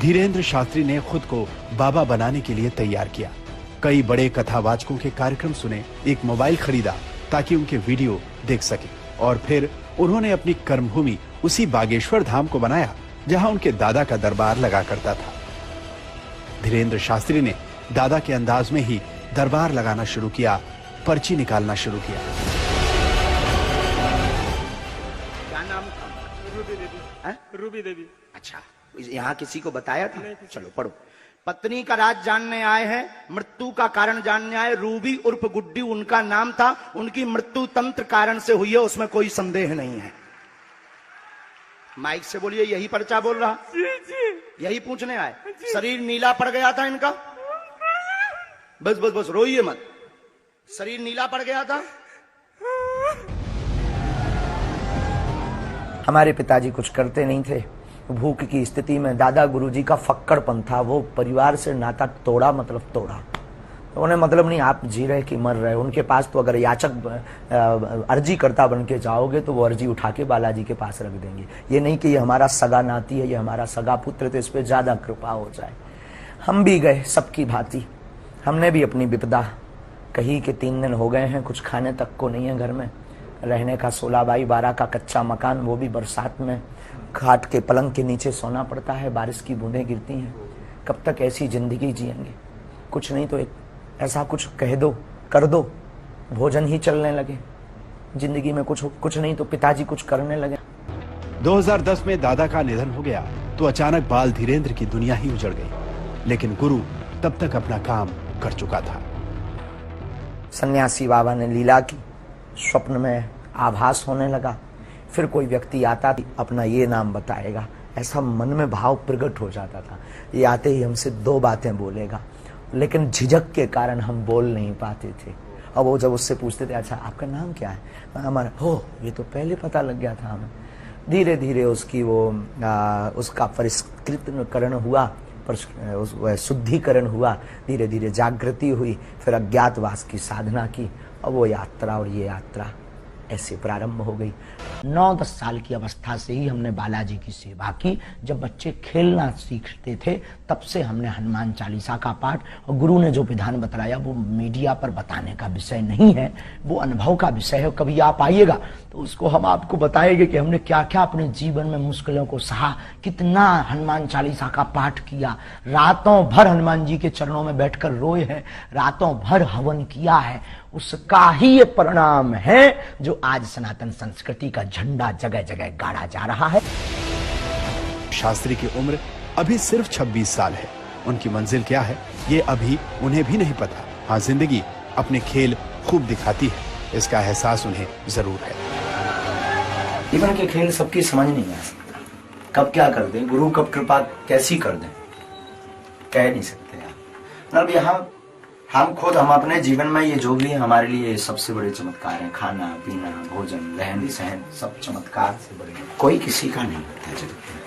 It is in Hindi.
धीरेन्द्र शास्त्री ने खुद को बाबा बनाने के लिए तैयार किया। कई बड़े कथावाचकों के कार्यक्रम सुने, एक मोबाइल खरीदा ताकि उनके वीडियो देख सके, और फिर उन्होंने अपनी कर्मभूमि उसी बागेश्वर धाम को बनाया जहां उनके दादा का दरबार लगा करता था। धीरेन्द्र शास्त्री ने दादा के अंदाज में ही दरबार लगाना शुरू किया, पर्ची निकालना शुरू किया। क्या नाम था? रूबी देवी। रूबी देवी। अच्छा, यहाँ किसी को बताया था? चलो पढ़ो। पत्नी का राज जानने आए हैं, मृत्यु का कारण जानने आए। रूबी उर्फ गुड्डी उनका नाम था। उनकी मृत्यु तंत्र कारण से हुई है, उसमें कोई संदेह नहीं है। माइक से बोलिए, यही पर्चा बोल रहा? जी जी। यही पूछने आए? शरीर नीला पड़ गया था इनका? बस बस बस, रोइए मत। शरीर नीला पड़ गया था? हमारे पिताजी कुछ करते नहीं थे। भूख की स्थिति में दादा गुरुजी का फक्कड़पन था। वो परिवार से नाता तोड़ा, मतलब तोड़ा। तो उन्हें मतलब नहीं आप जी रहे कि मर रहे। उनके पास तो अगर याचक अर्जी करता बन के जाओगे तो वो अर्जी उठा के बालाजी के पास रख देंगे। ये नहीं कि ये हमारा सगा नाती है, ये हमारा सगा पुत्र, तो इस पर ज्यादा कृपा हो जाए। हम भी गए सबकी भांति। हमने भी अपनी विपदा कही कि 3 दिन हो गए हैं, कुछ खाने तक को नहीं है घर में। रहने का 16x12 का कच्चा मकान, वो भी बरसात में खाट के पलंग के नीचे सोना पड़ता है, बारिश की बूंदें गिरती हैं। कब तक ऐसी जिंदगी जिएंगे? कुछ नहीं तो एक ऐसा कुछ कह दो, कर दो, भोजन ही चलने लगे। जिंदगी में कुछ नहीं तो पिताजी कुछ करने लगे। 2010 में दादा का निधन हो गया तो अचानक बाल धीरेन्द्र की दुनिया ही उजड़ गई, लेकिन गुरु तब तक अपना काम कर चुका था। सन्यासी बाबा ने लीला की, स्वप्न में आभास होने लगा। फिर कोई व्यक्ति आता अपना ये नाम बताएगा, ऐसा मन में भाव प्रकट हो जाता था। ये आते ही हमसे 2 बातें बोलेगा, लेकिन झिझक के कारण हम बोल नहीं पाते थे। अब वो जब उससे पूछते थे, अच्छा आपका नाम क्या है? हमारा हो, ये तो पहले पता लग गया था हमें। धीरे धीरे उसकी उसका परिष्कृतकरण हुआ, शुद्धिकरण हुआ, धीरे धीरे जागृति हुई, फिर अज्ञातवास की साधना की, और वो यात्रा और ये यात्रा ऐसे प्रारंभ हो गई। 9-10 साल की अवस्था से ही हमने बालाजी की सेवा की। जब बच्चे खेलना सीखते थे तब से हमने हनुमान चालीसा का पाठ, और गुरु ने जो विधान बताया वो मीडिया पर बताने का विषय नहीं है, वो अनुभव का विषय है। कभी आप आइएगा तो उसको हम आपको बताएंगे कि हमने क्या क्या अपने जीवन में मुश्किलों को सहा, कितना हनुमान चालीसा का पाठ किया, रातों भर हनुमान जी के चरणों में बैठकर रोए हैं, रातों भर हवन किया है। उसका ही ये परिणाम है जो आज सनातन संस्कृति का झंडा जगह जगह गाड़ा जा रहा है। शास्त्री की उम्र अभी सिर्फ 26 साल है। उनकी मंजिल क्या है ये अभी उन्हें भी नहीं पता। हाँ, जिंदगी अपने खेल खूब दिखाती है, इसका एहसास उन्हें जरूर है। जीवन के खेल सबकी समझ नहीं आ सकता। कब क्या कर दें, गुरु कब कृपा कैसी कर दें, कह नहीं सकते आप। मतलब यहाँ हम अपने जीवन में ये जो भी है हमारे लिए सबसे बड़े चमत्कार हैं। खाना पीना, भोजन, रहन सहन, सब चमत्कार से बड़े, कोई किसी का नहीं होता जगत में।